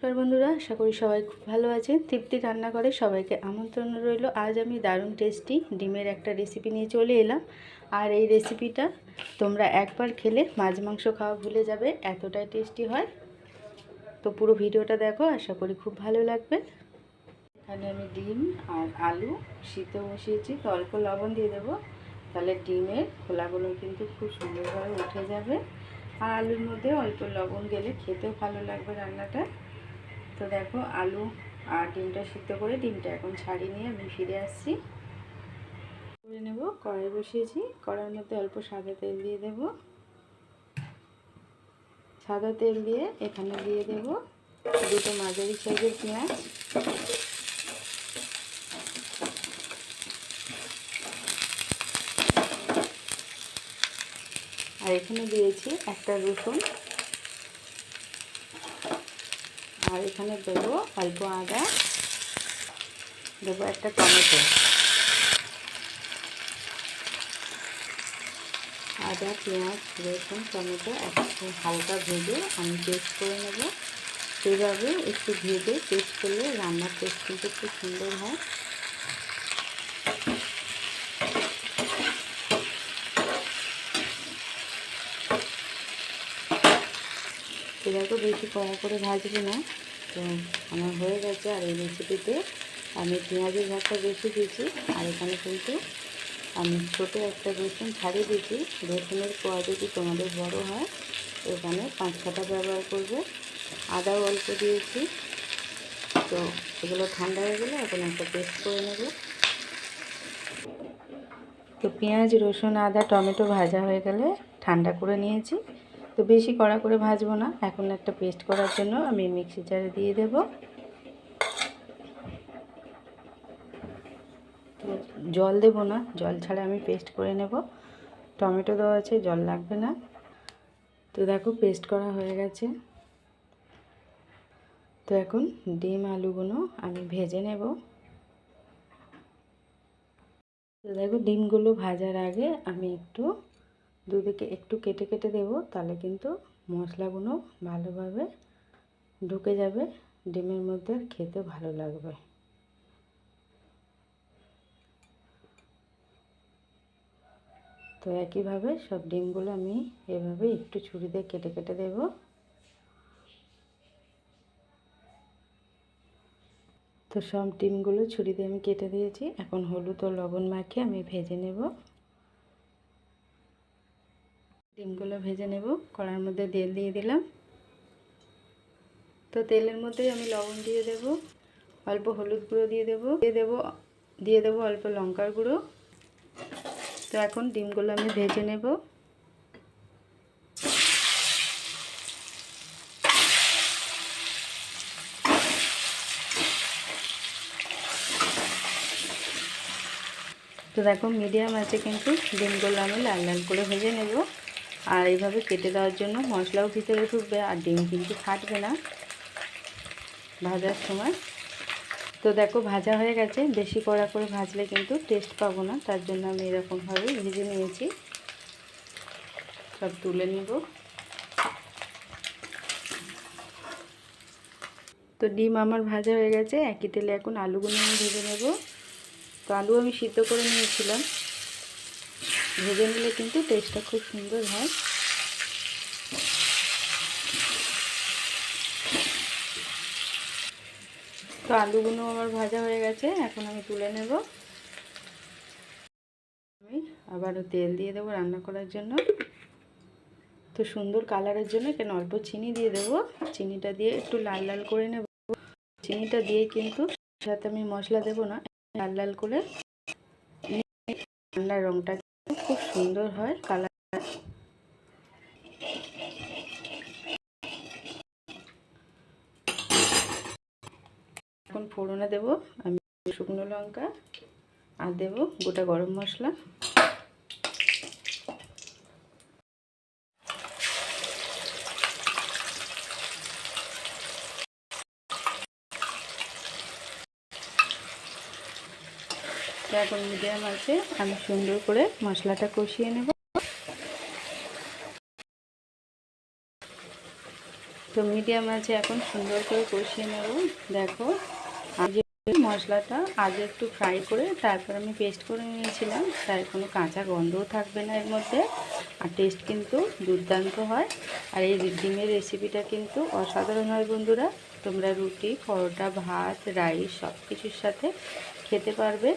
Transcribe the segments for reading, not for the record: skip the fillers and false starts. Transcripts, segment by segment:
নমস্কার বন্ধুরা, আশা করি সবাই খুব ভালো আছেন। তৃপ্তি রান্নাঘরে সবাইকে আমন্ত্রণ রইল। আজ আমি দারুণ টেস্টি ডিমের একটা রেসিপি নিয়ে চলে এলাম। আর এই রেসিপিটা তোমরা একবার খেলে মাছ মাংস খাওয়া ভুলে যাবে, এতটাই টেস্টি হয়। তো পুরো ভিডিওটা দেখো, আশা করি খুব ভালো লাগবে। এখানে আমি ডিম আর আলু সিদ্ধ বসিয়েছি, তো অল্প লবণ দিয়ে দেবো, তাহলে ডিমের খোলাগুলো কিন্তু খুব সুন্দরভাবে উঠে যাবে। আর আলুর মধ্যে অল্প লবণ গেলে খেতেও ভালো লাগবে রান্নাটা। তো দেখো, আলু আর ডিমটা সিদ্ধ করে ডিমটা এখন ছাড়িয়ে নিয়ে আমি ফিরে আসছি। করে নেব, কড়াই বসিয়েছি, কড়াইয়ের মধ্যে অল্প সাদা তেল দিয়ে দেব। সাদা তেল দিয়ে এখানে দিয়ে দেব দুটো মাঝারি সাইজের পেঁয়াজ, আর এখানে দিয়েছি একটা রসুন, আর এখানে দেবো অল্প আদা, দেবো একটা টমেটো। আদা, পেঁয়াজ, রসুন, টমেটো একটু হালকা ভেজে আমি পেস্ট করে নেব। সেভাবে একটু ভেজে পেস্ট করলে রান্নার টেস্ট কিন্তু খুব সুন্দর হয়। দেখো, বেশি কড়া করে ভাজবো না, তো আমার হয়ে গেছে। আর এই রেসিপিতে আমি পেঁয়াজের ভাগটা বেশি দিয়েছি, আর এখানে কিন্তু আমি ছোটো একটা রসুন ছাড়িয়ে দিয়েছি। রসুনের কোয়া যদি তোমাদের বড় হয়, এখানে 5-6টা ব্যবহার করবে। আদাও অল্প দিয়েছি। তো এগুলো ঠান্ডা হয়ে গেলে এখন একটা পেস্ট করে নেব। তো পেঁয়াজ, রসুন, আদা, টমেটো ভাজা হয়ে গেলে ঠান্ডা করে নিয়েছি। তো বেশি কড়া করে ভাজবো না, এখন একটা পেস্ট করার জন্য আমি মিক্সি জারে দিয়ে দেব। তো জল দেব না, জল ছাড়া আমি পেস্ট করে নেব। টমেটো দেওয়া আছে, জল লাগবে না। তো দেখো, পেস্ট করা হয়ে গেছে। তো এখন ডিম আলুগুলো আমি ভেজে নেব। তো দেখো, ডিমগুলো ভাজার আগে আমি একটু দুদিকে একটু কেটে কেটে দেবো, তাহলে কিন্তু মশলাগুলো ভালোভাবে ঢুকে যাবে ডিমের মধ্যে, খেতে ভালো লাগবে। তো একইভাবে সব ডিমগুলো আমি এভাবে একটু ছুরি দিয়ে কেটে কেটে দেব। তো সব ডিমগুলো ছুরি দিয়ে আমি কেটে দিয়েছি। এখন হলুদ ও লবণ মাখিয়ে আমি ভেজে নেব। ডিমগুলো ভেজে নেব। কড়াইয়ের মধ্যে তেল দিয়ে দিলাম। তো তেলের মধ্যে আমি লবণ দিয়ে দেব, অল্প হলুদ গুঁড়ো দিয়ে দেব অল্প লঙ্কার গুঁড়ো। তো এখন ডিমগুলো আমি ভেজে নেব। তো দেখো, মিডিয়াম আছে কিন্তু ডিমগুলো আমি লাল লাল করে ভেজে নেব। আর এইভাবে কেটে দেওয়ার জন্য মশলাও ভিতরে ঢুকবে, আর ডিম কিন্তু ফাটবে না ভাজার সময়। তো দেখো, ভাজা হয়ে গেছে। বেশি কড়া করে ভাজলে কিন্তু টেস্ট পাবো না, তার জন্য আমি এরকমভাবে ভেজে নিয়েছি। সব তুলে নেব। তো ডিম আমার ভাজা হয়ে গেছে। একই তেলে এখন আলুগুলো আমি ভেজে নেব। তো আলু আমি সিদ্ধ করে নিয়েছিলাম, ভেজে নিলে কিন্তু টেস্টটা খুব সুন্দর হয়। তো আলুগুলো আমার ভাজা হয়ে গেছে, এখন আমি তুলে নেব। আমি আবারও তেল দিয়ে দেবো রান্না করার জন্য। তো সুন্দর কালারের জন্য এখানে অল্প চিনি দিয়ে দেবো। চিনিটা দিয়ে একটু লাল লাল করে নেব। চিনিটা দিয়ে কিন্তু সাথে আমি মশলা দেবো না, লাল লাল করে রান্নার রঙটা খুব সুন্দর হয়, কালার। এখন ফোড়নে দেব আমি শুকনো লঙ্কা, আর দেব গোটা গরম মশলা। এখন মিডিয়াম আছে, আমি সুন্দর করে মশলাটা কষিয়ে নেব। তো তো মিডিয়াম আছে এখন সুন্দর করে কষিয়ে নেব। দেখো আগে মশলাটা আগে একটু ফ্রাই করে তারপর আমি পেস্ট করে নিয়েছিলাম, তাই কোনো কাঁচা গন্ধও থাকবে না এর মধ্যে, আর টেস্ট কিন্তু দুর্দান্ত হয়। আর এই ডিমের রেসিপিটা কিন্তু অসাধারণ হয় বন্ধুরা। তোমরা রুটি, পরোটা, ভাত, রাইস সব কিছুর সাথে খেতে পারবে।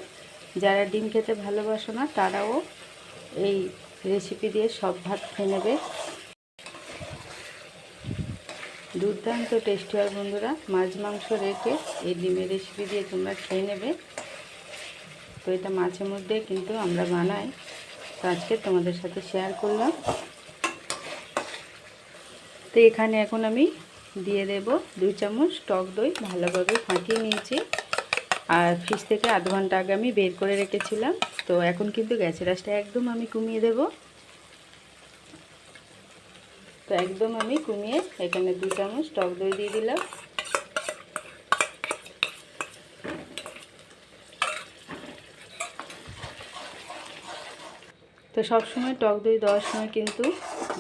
যারা ডিম খেতে ভালোবাসো না তারাও এই রেসিপি দিয়ে সব ভাত খেয়ে নেবে। দুর্দান্ত টেস্টি হয় বন্ধুরা। মাছ মাংস রেখে এই ডিমের রেসিপি দিয়ে তোমরা খেয়ে নেবে। তো এটা মাছের মধ্যে কিন্তু আমরা বানাই, তো আজকে তোমাদের সাথে শেয়ার করলাম। তো এখানে এখন আমি দিয়ে দেব 2 চামচ টক দই, ভালোভাবে ফাটিয়ে নিয়েছি। আর ফ্রিজ থেকে আধ ঘন্টা আগে আমি বের করে রেখেছিলাম। তো এখন কিন্তু গ্যাসের আঁচটা একদম আমি কমিয়ে দেব। তো একদম আমি কমিয়ে এখানে 2 চামচ টক দই দিয়ে দিলাম। তো সব সময় টক দই দেওয়ার সময় কিন্তু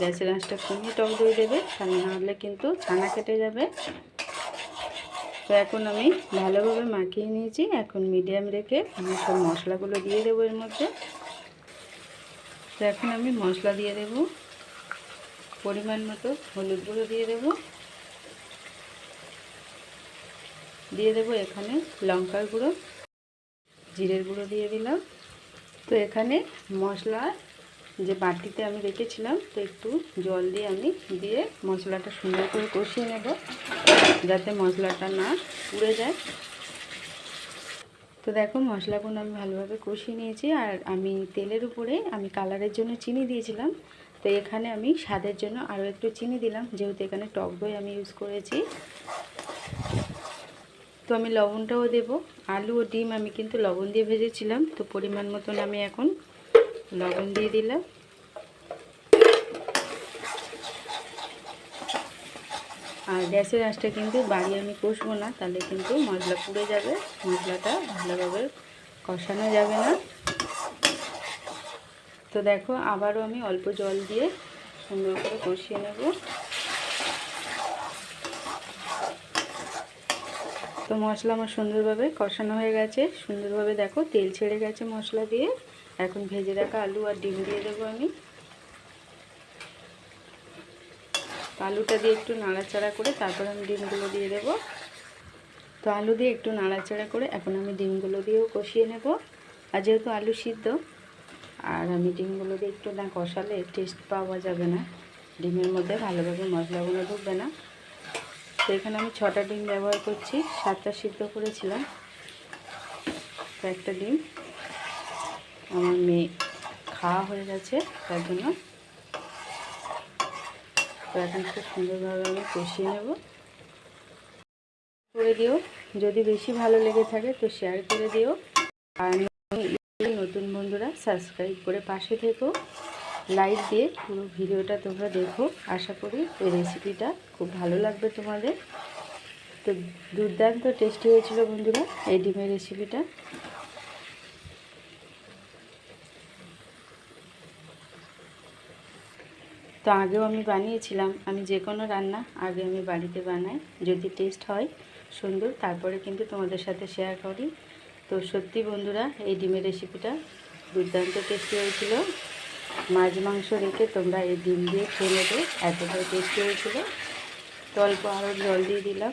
গ্যাসের আঁচটা কমিয়ে টক দই দেবে, তা না হলে কিন্তু ছানা কেটে যাবে। তো এখন আমি ভালোভাবে মাখিয়ে নিয়েছি। এখন মিডিয়াম রেখে আমি সব মশলাগুলো দিয়ে দেবো এর মধ্যে। তো এখন আমি মশলা দিয়ে দেব, পরিমাণ মতো হলুদ গুঁড়ো দিয়ে দেব এখানে লঙ্কার গুঁড়ো, জিরের গুঁড়ো দিয়ে দিলাম। তো এখানে মশলা যে বাটিতে আমি রেখেছিলাম, তো একটু জল দিয়ে আমি মশলাটা সুন্দর করে কষিয়ে নেব, যাতে মশলাটা না পুড়ে যায়। তো দেখো মশলাগুলো আমি ভালোভাবে কষিয়ে নিয়েছি। আর আমি তেলের উপরে আমি কালারের জন্য চিনি দিয়েছিলাম, তো এখানে আমি স্বাদের জন্য আরও একটু চিনি দিলাম, যেহেতু এখানে টক দই আমি ইউজ করেছি। তো আমি লবণটাও দেব। আলু ও ডিম আমি কিন্তু লবণ দিয়ে ভেজেছিলাম, তো পরিমাণ মতন আমি এখন লবণ দিয়ে দিলাম। আর গ্যাসের আঁচটা কিন্তু বাড়িয়ে আমি কষবো না, তাহলে কিন্তু মশলা পুড়ে যাবে, মশলাটা ভালোভাবে কষানো যাবে না। তো দেখো আবারও আমি অল্প জল দিয়ে সুন্দর করে কষিয়ে নেব। তো মশলা আমার সুন্দরভাবে কষানো হয়ে গেছে, সুন্দরভাবে দেখো তেল ছেড়ে গেছে মশলা দিয়ে। এখন ভেজে রাখা আলু আর ডিম দিয়ে দেবো আমি। আলুটা দিয়ে একটু নাড়াচাড়া করে তারপর আমি ডিমগুলো দিয়ে দেব। তো আলু দিয়ে একটু নাড়াচাড়া করে এখন আমি ডিমগুলো দিয়েও কষিয়ে নেব। আর যেহেতু আলু সিদ্ধ, আর আমি ডিমগুলো দিয়ে একটু না কষালে টেস্ট পাওয়া যাবে না, ডিমের মধ্যে ভালোভাবে মশলাগুলো ঢুকবে না। তো এখানে আমি 6টা ডিম ব্যবহার করছি, 7টা সিদ্ধ করেছিলাম। তো একটা ডিম আমার মেয়ে খাওয়া হয়ে গেছে, তার জন্য। তো এখন খুব সুন্দরভাবে আমি কষিয়ে নেব। করে দিও, যদি বেশি ভালো লেগে থাকে তো শেয়ার করে দিও। আর নতুন বন্ধুরা সাবস্ক্রাইব করে পাশে থেকো, লাইক দিয়ে পুরো ভিডিওটা তোমরা দেখো। আশা করি এই রেসিপিটা খুব ভালো লাগবে তোমাদের। তো দুর্দান্ত টেস্টি হয়েছিল বন্ধুরা এই ডিমের রেসিপিটা। তো আগেও আমি বানিয়েছিলাম, আমি যে কোনো রান্না আগে আমি বাড়িতে বানাই, যদি টেস্ট হয় সুন্দর তারপরে কিন্তু তোমাদের সাথে শেয়ার করি। তো সত্যি বন্ধুরা এই ডিমের রেসিপিটা দুর্দান্ত টেস্টি হয়েছিল। মাছ মাংস রেখে তোমরা এই ডিম দিয়ে খেয়ে নেবে, এতটাই টেস্টি হয়েছিল। তো অল্প আরও জল দিয়ে দিলাম,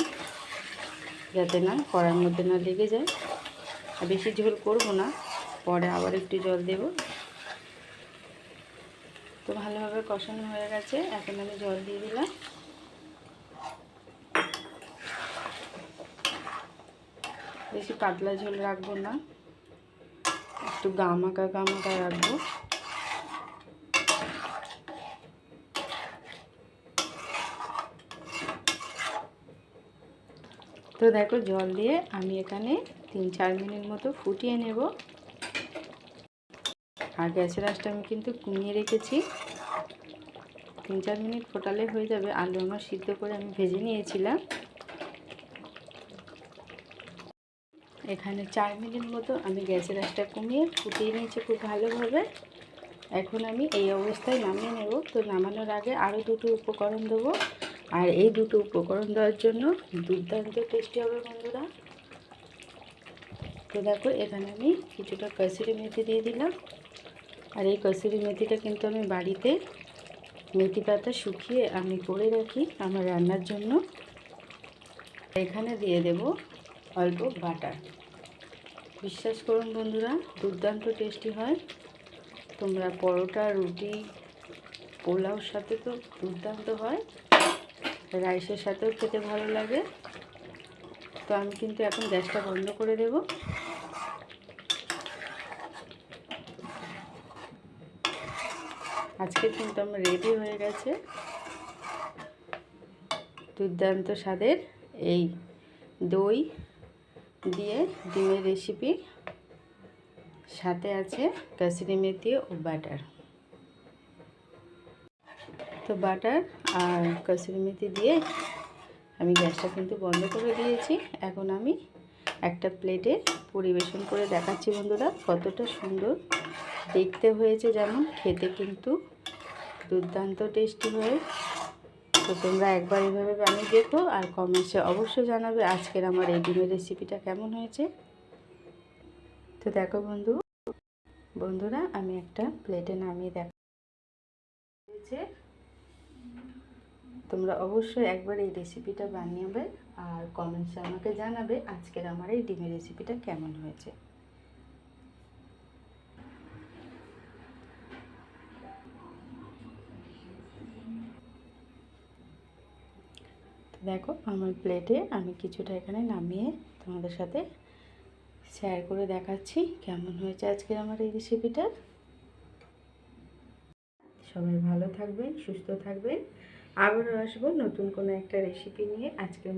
যাতে না কড়ার মধ্যে না লেগে যায়। আর বেশি ঝোল করব না, পরে আবার একটু জল দেব। তো ভালোভাবে কষানো হয়ে গেছে, এখন আমি জল দিয়ে দিলাম। বেশি পাতলা ঝোল রাখবো না, একটু গামাকা গামাকা রাখবো। তো দেখো জল দিয়ে আমি এখানে 3-4 মিনিট মতো ফুটিয়ে নেব। আর গ্যাসের আঁচটা আমি কিন্তু কমিয়ে রেখেছি। 3-4 মিনিট ফোটালে হয়ে যাবে। আলু আমার সিদ্ধ করে আমি ভেজে নিয়েছিলাম। এখানে 4 মিনিট মতো আমি গ্যাসের আঁচটা কমিয়ে ফুটিয়ে নিয়েছি খুব ভালোভাবে। এখন আমি এই অবস্থায় নামিয়ে নেব। তো নামানোর আগে আরও দুটো উপকরণ দেবো। আর এই দুটো উপকরণ দেওয়ার জন্য দুর্দান্ত টেস্টি হবে বন্ধুরা। তো দেখো এখানে আমি কিছুটা কসুরি মেথি দিয়ে দিলাম। আর এই কসুরি মেথিটা কিন্তু আমি বাড়িতে মেথি পাতা শুকিয়ে আমি করে রাখি আমার রান্নার জন্য। এখানে দিয়ে দেব অল্প বাটার। বিশ্বাস করুন বন্ধুরা, দুর্দান্ত টেস্টি হয়। তোমরা পরোটা, রুটি, পোলাওর সাথে তো দুর্দান্ত হয়, রাইসের সাথেও খেতে ভালো লাগে। তো আমি কিন্তু এখন গ্যাসটা বন্ধ করে দেব। আজকে কিন্তু আমার রেডি হয়ে গেছে দুর্দান্ত স্বাদের এই দই দিয়ে ডিমের রেসিপি, সাথে আছে কাসুরি মেথি ও বাটার। তো বাটার আর কাসুরি মেথি দিয়ে আমি গ্যাসটা কিন্তু বন্ধ করে দিয়েছি। এখন আমি একটা প্লেটে পরিবেশন করে দেখাচ্ছি বন্ধুরা কতটা সুন্দর দেখতে হয়েছে, যেমন খেতে কিন্তু দুর্দান্ত টেস্টি হয়। তো তোমরা একবার এভাবে বানিয়ে দেখো আর কমেন্টসে অবশ্যই জানাবে আজকের আমার এই ডিমের রেসিপিটা কেমন হয়েছে। তো দেখো বন্ধুরা আমি একটা প্লেটে নামিয়ে দেখাচ্ছি। তোমরা অবশ্যই একবার এই রেসিপিটা বানিয়ে আর কমেন্টসে আমাকে জানাবে আজকের আমার এই ডিমের রেসিপিটা কেমন হয়েছে। দেখো আমার প্লেটে আমি কিছুটা এখানে নামিয়ে তোমাদের সাথে শেয়ার করে দেখাচ্ছি কেমন হয়েছে আজকের আমার এই রেসিপিটা। সবাই ভালো থাকবেন, সুস্থ থাকবেন। আবারও আসবো নতুন কোনো একটা রেসিপি নিয়ে। আজকের